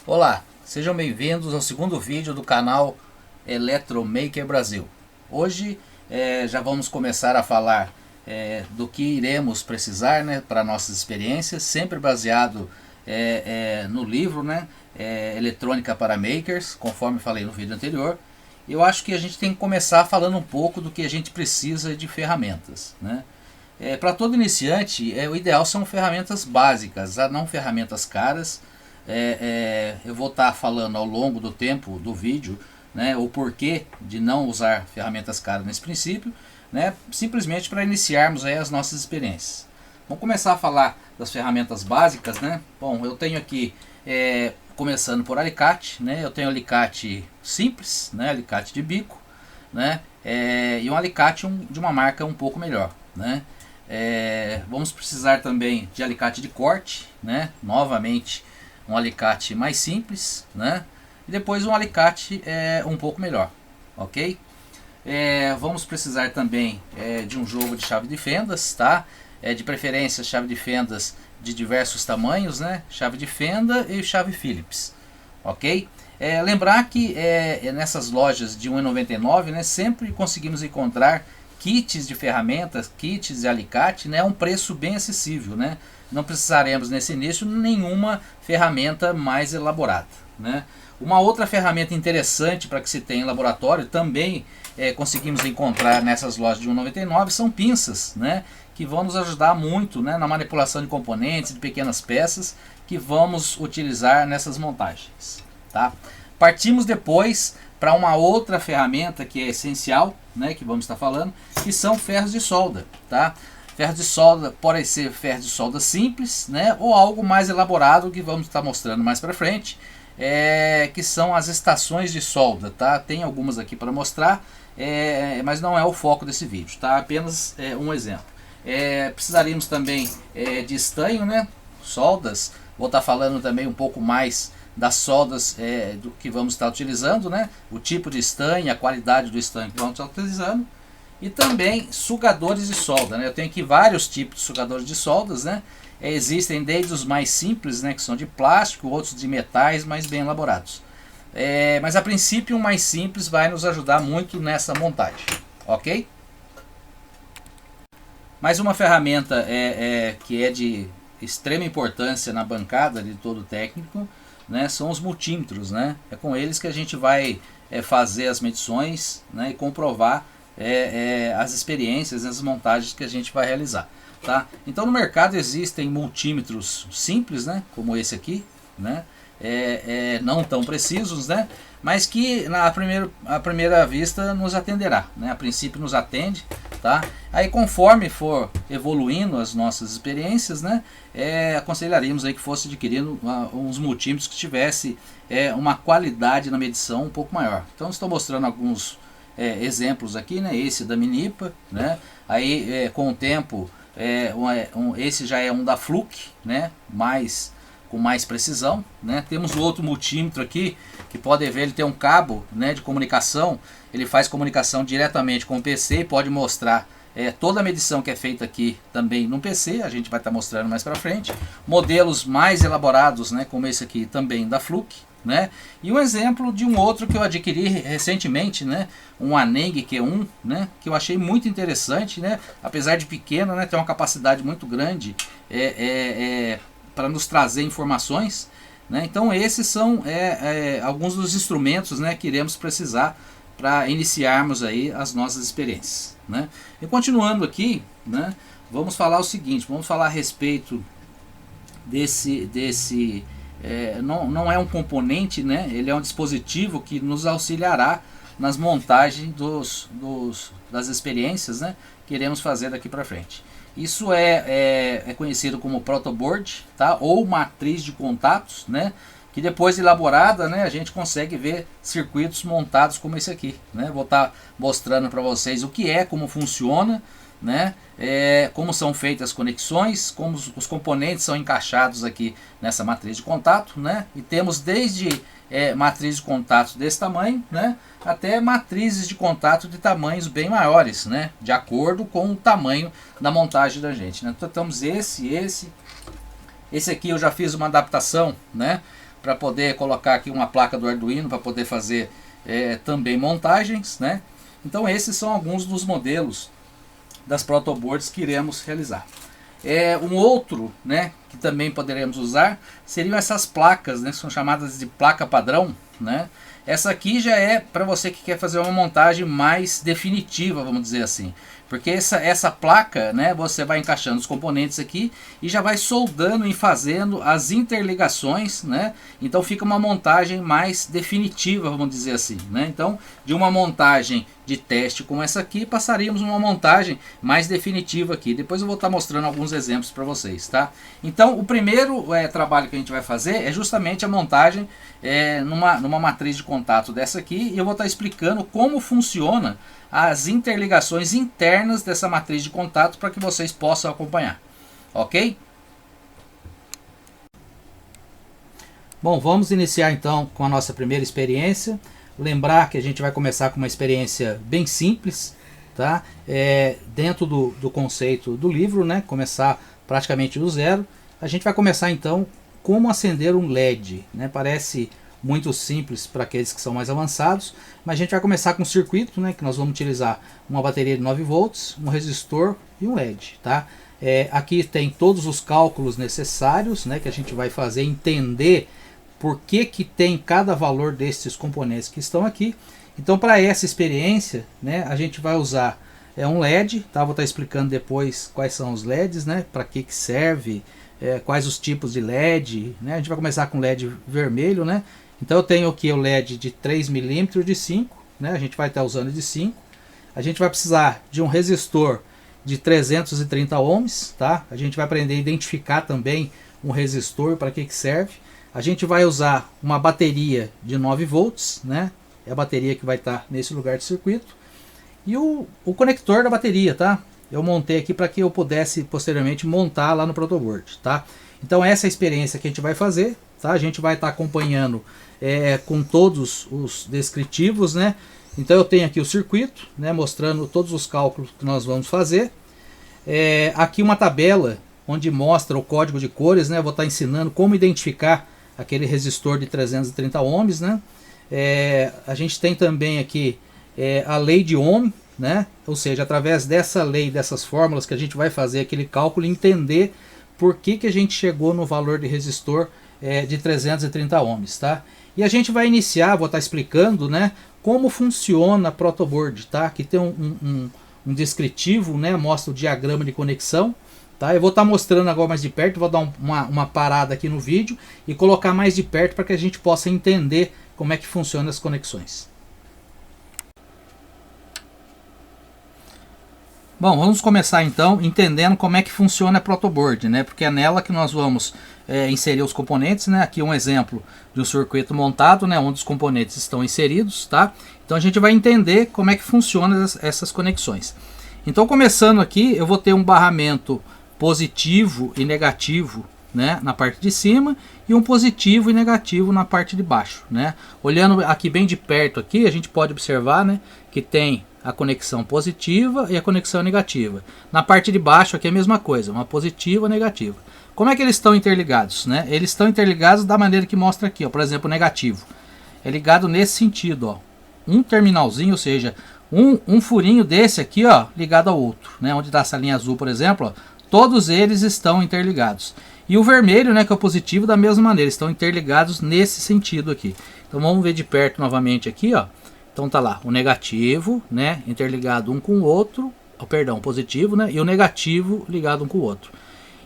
Olá, sejam bem-vindos ao segundo vídeo do canal Eletromaker Brasil. Hoje já vamos começar a falar do que iremos precisar, para nossas experiências, sempre baseado no livro, Eletrônica para Makers, conforme falei no vídeo anterior. Eu acho que a gente tem que começar falando um pouco do que a gente precisa de ferramentas, para todo iniciante, o ideal são ferramentas básicas, não ferramentas caras. Eu vou estar falando ao longo do tempo do vídeo, o porquê de não usar ferramentas caras nesse princípio, simplesmente para iniciarmos aí as nossas experiências. Vamos começar a falar das ferramentas básicas, Bom, eu tenho aqui, começando por alicate, eu tenho alicate simples, alicate de bico, e um alicate de uma marca um pouco melhor, vamos precisar também de alicate de corte, novamente um alicate mais simples, e depois um alicate um pouco melhor, ok? Vamos precisar também de um jogo de chave de fendas, de preferência chave de fendas de diversos tamanhos, chave de fenda e chave Phillips, ok? Lembrar que nessas lojas de R$ 1,99, sempre conseguimos encontrar kits de ferramentas, kits de alicate, um preço bem acessível, não precisaremos nesse início nenhuma ferramenta mais elaborada, Uma outra ferramenta interessante para que se tenha em laboratório, também conseguimos encontrar nessas lojas de R$ 1,99, são pinças, que vão nos ajudar muito, na manipulação de componentes, de pequenas peças, que vamos utilizar nessas montagens, Partimos depois para uma outra ferramenta que é essencial, que vamos estar falando, que são ferros de solda, Ferros de solda pode ser ferros de solda simples, ou algo mais elaborado que vamos estar mostrando mais para frente, que são as estações de solda, Tem algumas aqui para mostrar, mas não é o foco desse vídeo, Apenas um exemplo. Precisaríamos também de estanho, soldas. Vou estar falando também um pouco mais das soldas do que vamos estar utilizando, o tipo de estanho, a qualidade do estanho que vamos estar utilizando. E também sugadores de solda, Eu tenho aqui vários tipos de sugadores de soldas, Existem desde os mais simples, que são de plástico, outros de metais, mais bem elaborados. Mas a princípio o mais simples vai nos ajudar muito nessa montagem, ok? Mais uma ferramenta que é de extrema importância na bancada de todo técnico, são os multímetros, É com eles que a gente vai fazer as medições, e comprovar as experiências, as montagens que a gente vai realizar, Então no mercado existem multímetros simples, como esse aqui, não tão precisos, mas que à primeira vista nos atenderá, A princípio nos atende, Aí conforme for evoluindo as nossas experiências, aconselharíamos aí que fosse adquirindo uns multímetros que tivesse uma qualidade na medição um pouco maior. Então estou mostrando alguns exemplos aqui, esse da Minipa, aí com o tempo esse já é um da Fluke, com mais precisão, Temos o outro multímetro aqui, que pode ver, ele tem um cabo, de comunicação, ele faz comunicação diretamente com o PC e pode mostrar toda a medição que é feita aqui também no PC, a gente vai estar mostrando mais para frente. Modelos mais elaborados, como esse aqui também da Fluke, E um exemplo de um outro que eu adquiri recentemente, um Aneng Q1, que eu achei muito interessante, apesar de pequeno, tem uma capacidade muito grande para nos trazer informações, Então esses são alguns dos instrumentos, que iremos precisar para iniciarmos aí as nossas experiências, E continuando aqui, vamos falar o seguinte, vamos falar a respeito desse não é um componente, ele é um dispositivo que nos auxiliará nas montagens das experiências, que iremos fazer daqui para frente. Isso é conhecido como protoboard, ou matriz de contatos, que depois de elaborada, a gente consegue ver circuitos montados como esse aqui, Vou estar mostrando para vocês o que como funciona, como são feitas as conexões, como os componentes são encaixados aqui nessa matriz de contato, E temos desde matriz de contato desse tamanho, até matrizes de contato de tamanhos bem maiores, de acordo com o tamanho da montagem da gente, Então temos esse aqui eu já fiz uma adaptação, para poder colocar aqui uma placa do Arduino para poder fazer também montagens, né? Então esses são alguns dos modelos das protoboards que iremos realizar. Um outro, né, que também poderemos usar seriam essas placas, né, que são chamadas de placa padrão, né? Essa aqui já é para você que quer fazer uma montagem mais definitiva, vamos dizer assim. Porque essa placa, né, você vai encaixando os componentes aqui e já vai soldando e fazendo as interligações, né? Então fica uma montagem mais definitiva, vamos dizer assim, né? Então, de uma montagem de teste como essa aqui, passaríamos uma montagem mais definitiva aqui. Depois eu vou estar mostrando alguns exemplos para vocês, tá? Então, o primeiro trabalho que a gente vai fazer é justamente a montagem numa matriz de contato dessa aqui, e eu vou estar explicando como funciona as interligações internas dessa matriz de contato para que vocês possam acompanhar, ok? Bom, vamos iniciar então com a nossa primeira experiência. Lembrar que a gente vai começar com uma experiência bem simples, tá? Dentro do conceito do livro, né? Começar praticamente do zero. A gente vai começar então como acender um LED, né? Parece muito simples para aqueles que são mais avançados, mas a gente vai começar com um circuito, né, que nós vamos utilizar uma bateria de 9 volts, um resistor e um LED, tá? Aqui tem todos os cálculos necessários, né, que a gente vai fazer entender por que tem cada valor desses componentes que estão aqui. Então, para essa experiência, né, a gente vai usar um LED, tá? Vou estar explicando depois quais são os LEDs, né, para que serve, quais os tipos de LED, né? A gente vai começar com LED vermelho, né? Então eu tenho aqui o LED de 3 mm de 5, né? A gente vai estar usando de 5. A gente vai precisar de um resistor de 330 ohms, tá? A gente vai aprender a identificar também um resistor, para que serve. A gente vai usar uma bateria de 9 volts, né? É a bateria que vai estar nesse lugar de circuito. E o conector da bateria, tá? Eu montei aqui para que eu pudesse posteriormente montar lá no protoboard, tá? Então essa é a experiência que a gente vai fazer, tá? A gente vai estar acompanhando com todos os descritivos, né? Então eu tenho aqui o circuito, né, mostrando todos os cálculos que nós vamos fazer. Aqui uma tabela onde mostra o código de cores, né? Eu vou estar ensinando como identificar aquele resistor de 330 ohms, né? A gente tem também aqui a lei de Ohm, né? Ou seja, através dessa lei, dessas fórmulas que a gente vai fazer aquele cálculo e entender por que a gente chegou no valor de resistor de 330 ohms, tá? E a gente vai iniciar, vou estar explicando, né, como funciona a protoboard, tá? Aqui tem um descritivo, né, mostra o diagrama de conexão, tá? Eu vou estar mostrando agora mais de perto, vou dar uma parada aqui no vídeo e colocar mais de perto para que a gente possa entender como é que funcionam as conexões. Bom, vamos começar então entendendo como é que funciona a protoboard, né? Porque é nela que nós vamos inserir os componentes, né? Aqui um exemplo de um circuito montado, né? Onde os componentes estão inseridos, tá? Então a gente vai entender como é que funcionam essas conexões. Então começando aqui, eu vou ter um barramento positivo e negativo, né? Na parte de cima e um positivo e negativo na parte de baixo, né? Olhando aqui bem de perto aqui, a gente pode observar, né? Que tem a conexão positiva e a conexão negativa. Na parte de baixo aqui é a mesma coisa, uma positiva e negativa. Como é que eles estão interligados, né? Eles estão interligados da maneira que mostra aqui, ó. Por exemplo, o negativo é ligado nesse sentido, ó. Um terminalzinho, ou seja, um furinho desse aqui, ó, ligado ao outro, né? Onde está essa linha azul, por exemplo, ó, todos eles estão interligados. E o vermelho, né, que é o positivo, da mesma maneira, estão interligados nesse sentido aqui. Então vamos ver de perto novamente aqui, ó. Então tá lá, o negativo, né, interligado um com o outro, o positivo, né, e o negativo ligado um com o outro.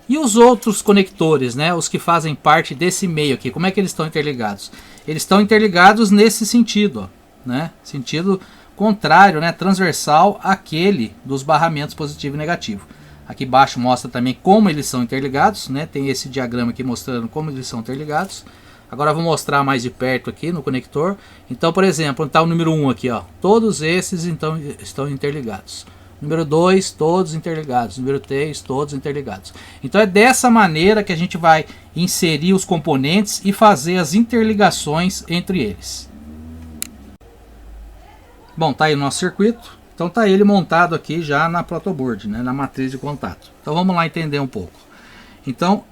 E os outros conectores, né, os que fazem parte desse meio aqui, como é que eles estão interligados? Eles estão interligados nesse sentido, ó, né, sentido contrário, né, transversal àquele dos barramentos positivo e negativo. Aqui embaixo mostra também como eles são interligados, né, tem esse diagrama aqui mostrando como eles são interligados. Agora eu vou mostrar mais de perto aqui no conector. Então, por exemplo, está o número 1 aqui, ó. Todos esses então estão interligados. Número 2, todos interligados. Número 3, todos interligados. Então é dessa maneira que a gente vai inserir os componentes e fazer as interligações entre eles. Bom, tá aí o nosso circuito. Então tá ele montado aqui já na protoboard, né, na matriz de contato. Então vamos lá entender um pouco. Então,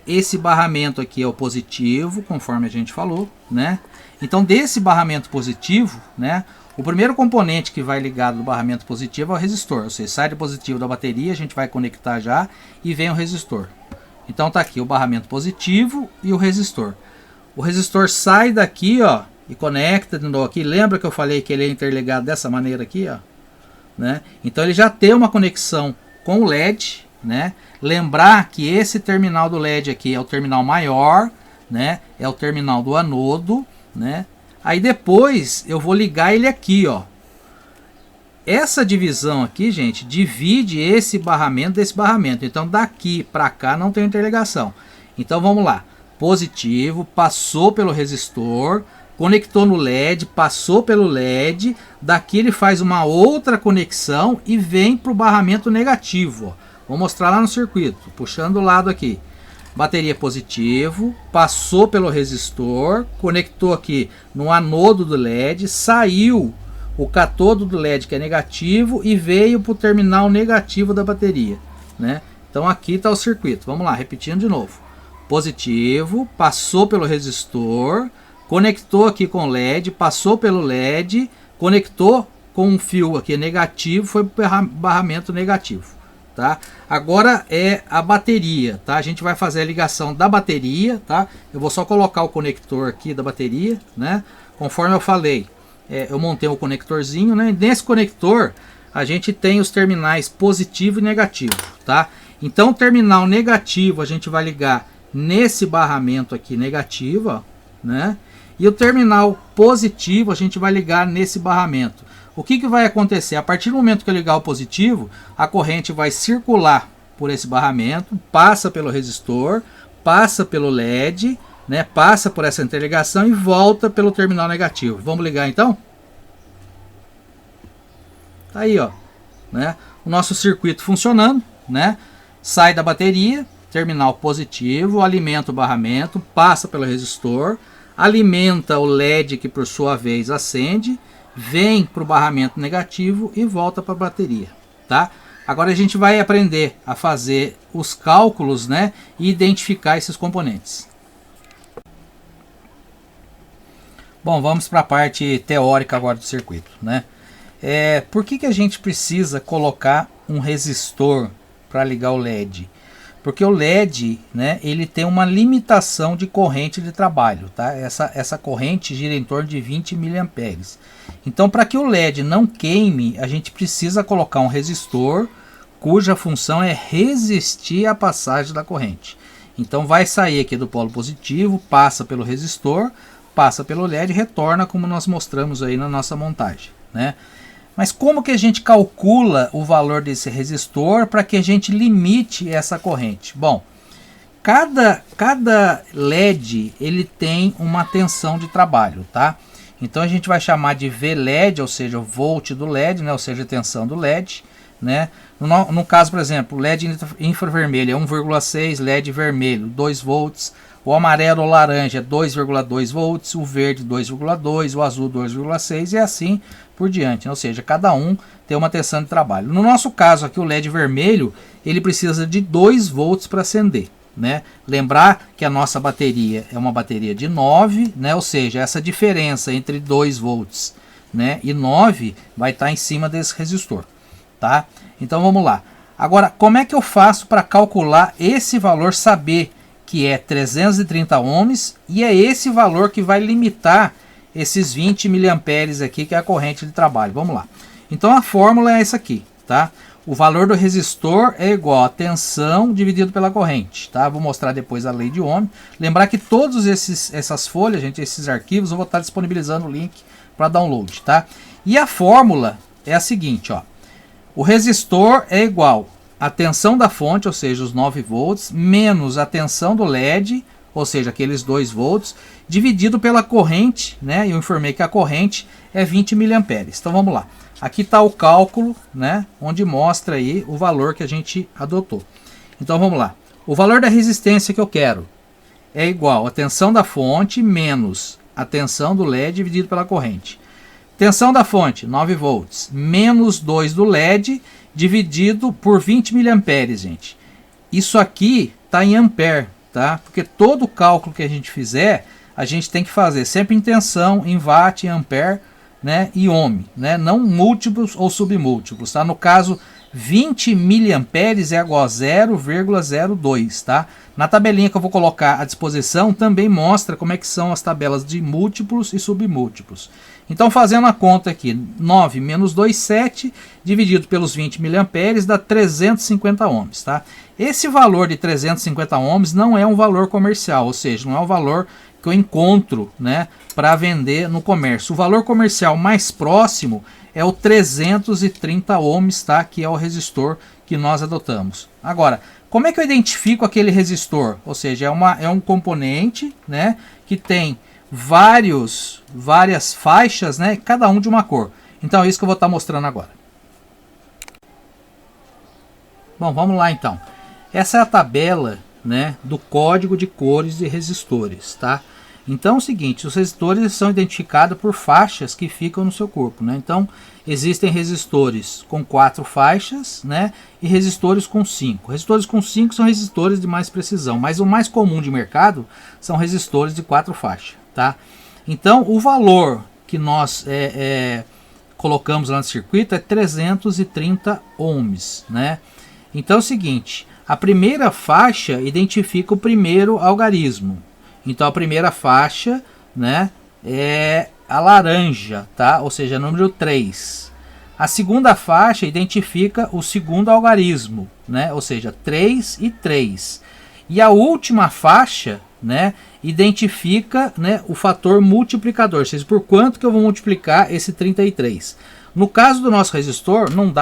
esse barramento aqui é o positivo, conforme a gente falou, né? Então, desse barramento positivo, né, o primeiro componente que vai ligado no barramento positivo é o resistor. Ou seja, sai do positivo da bateria, a gente vai conectar já e vem o resistor. Então, tá aqui o barramento positivo e o resistor. O resistor sai daqui, ó, e conecta de novo aqui. Lembra que eu falei que ele é interligado dessa maneira aqui, ó, né? Então, ele já tem uma conexão com o LED, né? Lembrar que esse terminal do LED aqui é o terminal maior, né? É o terminal do anodo, né? Aí depois eu vou ligar ele aqui, ó. Essa divisão aqui, gente, divide esse barramento desse barramento. Então daqui para cá não tem interligação. Então vamos lá. Positivo, passou pelo resistor, conectou no LED, passou pelo LED. Daqui ele faz uma outra conexão e vem para o barramento negativo, ó. Vou mostrar lá no circuito, puxando o lado aqui. Bateria positivo, passou pelo resistor, conectou aqui no anodo do LED, saiu o catodo do LED que é negativo e veio para o terminal negativo da bateria, né? Então aqui está o circuito. Vamos lá, repetindo de novo. Positivo, passou pelo resistor, conectou aqui com o LED, passou pelo LED, conectou com um fio aqui negativo, foi para o barramento negativo. Tá? Agora é a bateria, tá? A gente vai fazer a ligação da bateria, tá? Eu vou só colocar o conector aqui da bateria, né? Conforme eu falei, eu montei o conectorzinho, né? Nesse conector a gente tem os terminais positivo e negativo, tá? Então o terminal negativo a gente vai ligar nesse barramento aqui negativo, ó, né? E o terminal positivo a gente vai ligar nesse barramento. O que vai acontecer? A partir do momento que eu ligar o positivo, a corrente vai circular por esse barramento, passa pelo resistor, passa pelo LED, né, passa por essa interligação e volta pelo terminal negativo. Vamos ligar então? Tá aí, ó, né, o nosso circuito funcionando, né? Sai da bateria, terminal positivo, alimenta o barramento, passa pelo resistor, alimenta o LED que por sua vez acende, vem para o barramento negativo e volta para a bateria, tá? Agora a gente vai aprender a fazer os cálculos, né, e identificar esses componentes. Bom, vamos para a parte teórica agora do circuito, né? Por que a gente precisa colocar um resistor para ligar o LED? Porque o LED, né, ele tem uma limitação de corrente de trabalho, tá? Essa corrente gira em torno de 20 mA. Então, para que o LED não queime, a gente precisa colocar um resistor cuja função é resistir à passagem da corrente. Então, vai sair aqui do polo positivo, passa pelo resistor, passa pelo LED e retorna como nós mostramos aí na nossa montagem, né? Mas como que a gente calcula o valor desse resistor para que a gente limite essa corrente? Bom, cada LED ele tem uma tensão de trabalho, tá? Então a gente vai chamar de VLED, ou seja, o volt do LED, né? Ou seja, a tensão do LED, né? No caso, por exemplo, o LED infravermelho é 1,6, LED vermelho 2 volts, o amarelo ou laranja é 2,2 volts, o verde 2,2, o azul 2,6 e assim por diante, ou seja, cada um tem uma tensão de trabalho. No nosso caso aqui, o LED vermelho, ele precisa de 2 volts para acender, né? Lembrar que a nossa bateria é uma bateria de 9, né? Ou seja, essa diferença entre 2 volts, né, e 9 vai estar em cima desse resistor, tá? Então vamos lá. Agora, como é que eu faço para calcular esse valor, saber que é 330 ohms e é esse valor que vai limitar esses 20 miliamperes aqui, que é a corrente de trabalho? Vamos lá. Então a fórmula é essa aqui, tá? O valor do resistor é igual a tensão dividido pela corrente, tá? Vou mostrar depois a lei de Ohm. Lembrar que todos essas folhas, gente, esses arquivos, eu vou estar disponibilizando o link para download, tá? E a fórmula é a seguinte, ó. O resistor é igual a tensão da fonte, ou seja, os 9 volts, menos a tensão do LED, ou seja, aqueles 2 volts, dividido pela corrente, né? Eu informei que a corrente é 20 miliamperes. Então vamos lá. Aqui está o cálculo, né? Onde mostra aí o valor que a gente adotou. Então vamos lá. O valor da resistência que eu quero é igual a tensão da fonte menos a tensão do LED dividido pela corrente. Tensão da fonte, 9 volts, menos 2 do LED, dividido por 20 miliamperes, gente. Isso aqui está em ampere, tá? Porque todo cálculo que a gente fizer, a gente tem que fazer sempre em tensão, em watt, em ampere, né, e ohm, né? Não múltiplos ou submúltiplos, tá? No caso, 20 miliamperes é igual a 0,02, tá? Na tabelinha que eu vou colocar à disposição também mostra como é que são as tabelas de múltiplos e submúltiplos. Então, fazendo a conta aqui, 9 menos 2,7 dividido pelos 20 miliamperes dá 350 ohms, tá? Esse valor de 350 ohms não é um valor comercial, ou seja, não é o valor que eu encontro, né, para vender no comércio. O valor comercial mais próximo é o 330 ohms, tá? Que é o resistor que nós adotamos. Agora, como é que eu identifico aquele resistor? Ou seja, é um componente, né, que tem várias faixas, né, cada um de uma cor. Então é isso que eu vou estar mostrando agora. Bom, vamos lá então. Essa é a tabela, né, do código de cores de resistores, tá? Então é o seguinte, os resistores são identificados por faixas que ficam no seu corpo, né? Então existem resistores com 4 faixas, né, e resistores com 5. Resistores com 5 são resistores de mais precisão, mas o mais comum de mercado são resistores de 4 faixas, tá? Então o valor que nós colocamos lá no circuito é 330 ohms, né? Então é o seguinte, a primeira faixa identifica o primeiro algarismo. Então a primeira faixa, né, é a laranja, tá? Ou seja, número 3. A segunda faixa identifica o segundo algarismo, né? Ou seja, 3 e 3. E a última faixa, né, identifica, né, o fator multiplicador, ou seja, por quanto que eu vou multiplicar esse 33. No caso do nosso resistor, não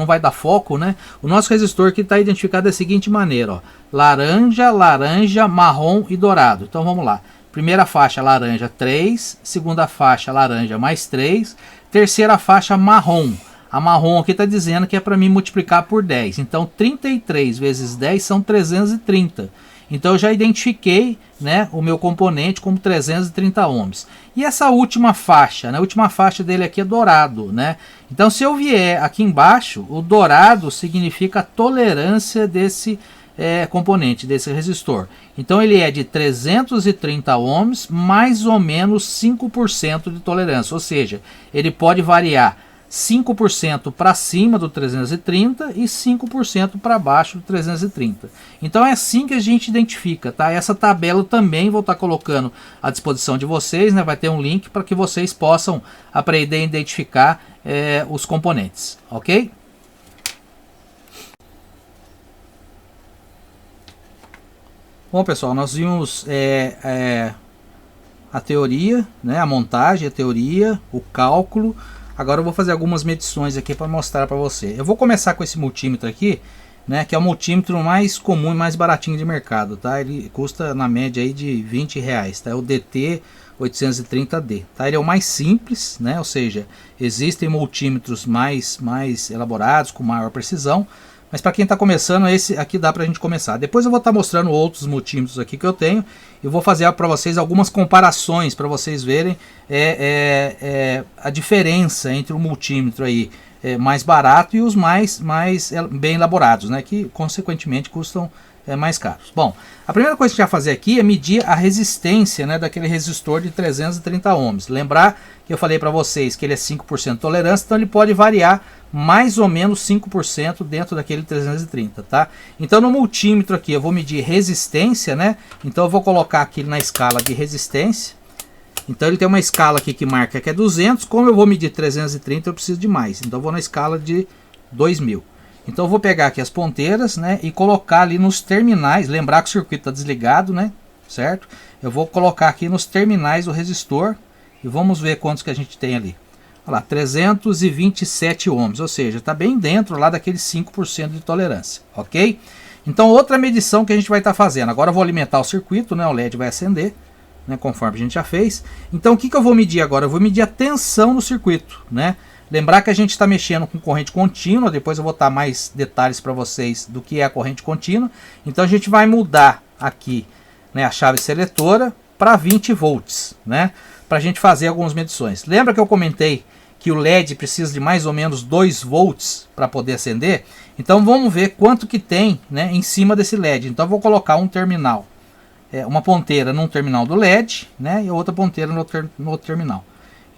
vai dar foco, né? O nosso resistor que está identificado da seguinte maneira, ó, laranja, laranja, marrom e dourado. Então vamos lá. Primeira faixa laranja 3, segunda faixa laranja mais 3, terceira faixa marrom. A marrom aqui está dizendo que é para mim multiplicar por 10. Então 33 vezes 10 são 330. Então eu já identifiquei, né, o meu componente como 330 ohms. E essa última faixa, né, a última faixa dele aqui é dourado, né? Então se eu vier aqui embaixo, o dourado significa a tolerância desse componente, desse resistor. Então ele é de 330 ohms, mais ou menos 5% de tolerância. Ou seja, ele pode variar 5% para cima do 330 e 5% para baixo do 330. Então é assim que a gente identifica, tá? Essa tabela também vou estar colocando à disposição de vocês, né? Vai ter um link para que vocês possam aprender a identificar os componentes, ok? Bom, pessoal, nós vimos a teoria, né? A montagem, a teoria, o cálculo. Agora eu vou fazer algumas medições aqui para mostrar para você. Eu vou começar com esse multímetro aqui, né, que é o multímetro mais comum e mais baratinho de mercado, tá? Ele custa na média aí de R$20, tá? É o DT830D, tá? Ele é o mais simples, né? Ou seja, existem multímetros mais elaborados, com maior precisão, mas para quem está começando, esse aqui dá para a gente começar. Depois eu vou estar mostrando outros multímetros aqui que eu tenho. Eu vou fazer para vocês algumas comparações para vocês verem a diferença entre o multímetro aí mais barato e os mais bem elaborados, né? Que consequentemente custam mais caros. Bom, a primeira coisa que a gente vai fazer aqui é medir a resistência, né, daquele resistor de 330 ohms. Lembrar que eu falei para vocês que ele é 5% de tolerância, então ele pode variar mais ou menos 5% dentro daquele 330, tá? Então no multímetro aqui eu vou medir resistência, né? Então eu vou colocar aqui na escala de resistência. Então ele tem uma escala aqui que marca que é 200, como eu vou medir 330 eu preciso de mais. Então eu vou na escala de 2000. Então eu vou pegar aqui as ponteiras, né, e colocar ali nos terminais, lembrar que o circuito está desligado, né, certo? Eu vou colocar aqui nos terminais o resistor e vamos ver quantos que a gente tem ali. Olha lá, 327 ohms, ou seja, está bem dentro lá daqueles 5% de tolerância, ok? Então outra medição que a gente vai estar fazendo, agora eu vou alimentar o circuito, né, o LED vai acender, né, conforme a gente já fez. Então o que eu vou medir agora? Eu vou medir a tensão no circuito, né? Lembrar que a gente está mexendo com corrente contínua, depois eu vou dar mais detalhes para vocês do que é a corrente contínua. Então a gente vai mudar aqui, né, a chave seletora para 20 volts, né, para a gente fazer algumas medições. Lembra que eu comentei que o LED precisa de mais ou menos 2 volts para poder acender. Então vamos ver quanto que tem, né, em cima desse LED. Então eu vou colocar um terminal, uma ponteira num terminal do LED, né, e outra ponteira no outro terminal.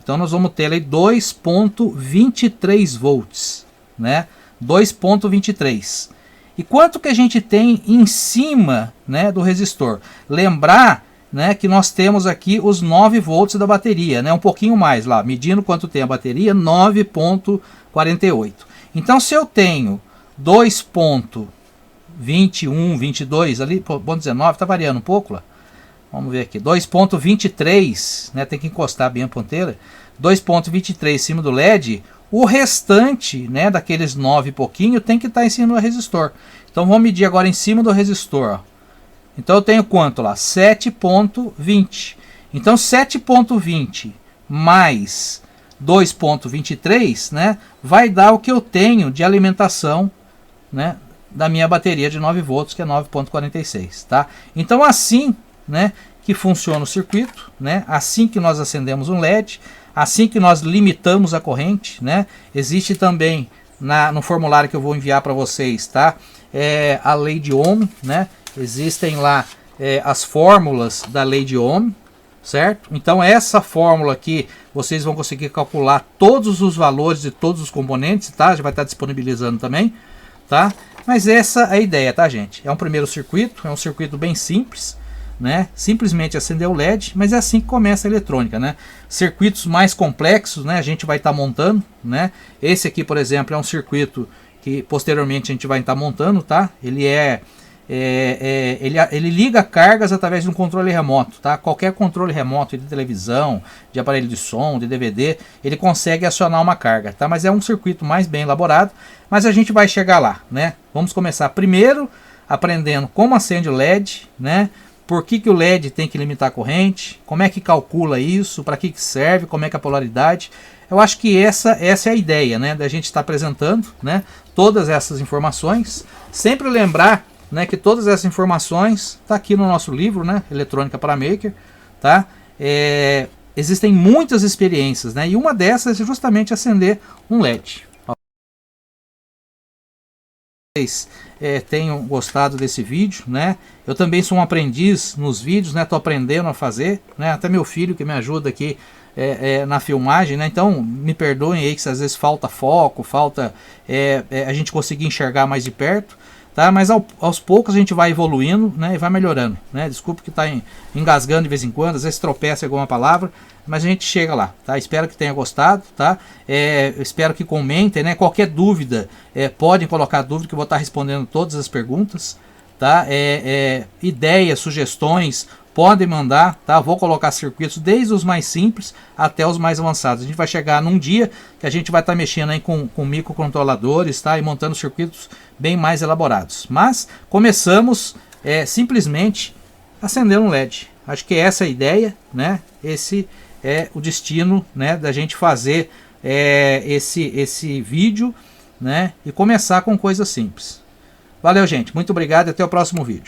Então nós vamos ter aí 2.23 volts, né, 2.23. E quanto que a gente tem em cima, né, do resistor? Lembrar, né, que nós temos aqui os 9 volts da bateria, né, um pouquinho mais lá, medindo quanto tem a bateria, 9.48. Então se eu tenho 2.21, 22 ali, vamos dizer 9, está variando um pouco lá. Vamos ver aqui, 2.23, né, tem que encostar bem a ponteira, 2.23 em cima do LED, o restante, né, daqueles 9 e pouquinho tem que estar em cima do resistor. Então vamos medir agora em cima do resistor, ó. Então eu tenho quanto lá? 7.20. Então 7.20 mais 2.23, né, vai dar o que eu tenho de alimentação, né, da minha bateria de 9 volts, que é 9.46, tá? Então assim, né, que funciona o circuito, né? Assim que nós acendemos um LED, assim que nós limitamos a corrente, né? Existe também no formulário que eu vou enviar para vocês, tá? A lei de Ohm, né? Existem lá as fórmulas da lei de Ohm, certo? Então essa fórmula aqui vocês vão conseguir calcular todos os valores de todos os componentes, tá? Já vai estar disponibilizando também, tá? Mas essa é a ideia, tá, gente? É um primeiro circuito, é um circuito bem simples, né? Simplesmente acender o LED, mas é assim que começa a eletrônica, né? Circuitos mais complexos, né, a gente vai estar montando, né? Esse aqui, por exemplo, é um circuito que posteriormente a gente vai estar montando, tá? Ele ele liga cargas através de um controle remoto, tá? Qualquer controle remoto de televisão, de aparelho de som, de DVD, ele consegue acionar uma carga, tá? Mas é um circuito mais bem elaborado, mas a gente vai chegar lá, né? Vamos começar primeiro aprendendo como acende o LED, né? Por que o LED tem que limitar a corrente, como é que calcula isso, para que serve, como é que é a polaridade. Eu acho que essa é a ideia, né, da gente estar apresentando, né, todas essas informações. Sempre lembrar, né, que todas essas informações tá aqui no nosso livro, né, Eletrônica para Maker, tá? Existem muitas experiências, né, e uma dessas é justamente acender um LED. Tenham gostado desse vídeo, né? Eu também sou um aprendiz nos vídeos, né? Tô aprendendo a fazer, né? Até meu filho que me ajuda aqui na filmagem, né? Então me perdoem aí que se às vezes falta foco, falta a gente conseguir enxergar mais de perto, tá? Mas aos poucos a gente vai evoluindo, né? E vai melhorando, né? Desculpa que tá engasgando de vez em quando, às vezes tropeça alguma palavra, mas a gente chega lá, tá? Espero que tenha gostado, tá? Espero que comentem, né? Qualquer dúvida, podem colocar dúvida que eu vou estar respondendo todas as perguntas, tá? Ideias, sugestões, podem mandar, tá? Vou colocar circuitos desde os mais simples até os mais avançados. A gente vai chegar num dia que a gente vai estar mexendo aí com microcontroladores, tá? E montando circuitos bem mais elaborados. Mas começamos simplesmente acendendo um LED. Acho que essa é a ideia, né? Esse é o destino, né, da gente fazer esse vídeo, né, e começar com coisas simples. Valeu, gente, muito obrigado e até o próximo vídeo.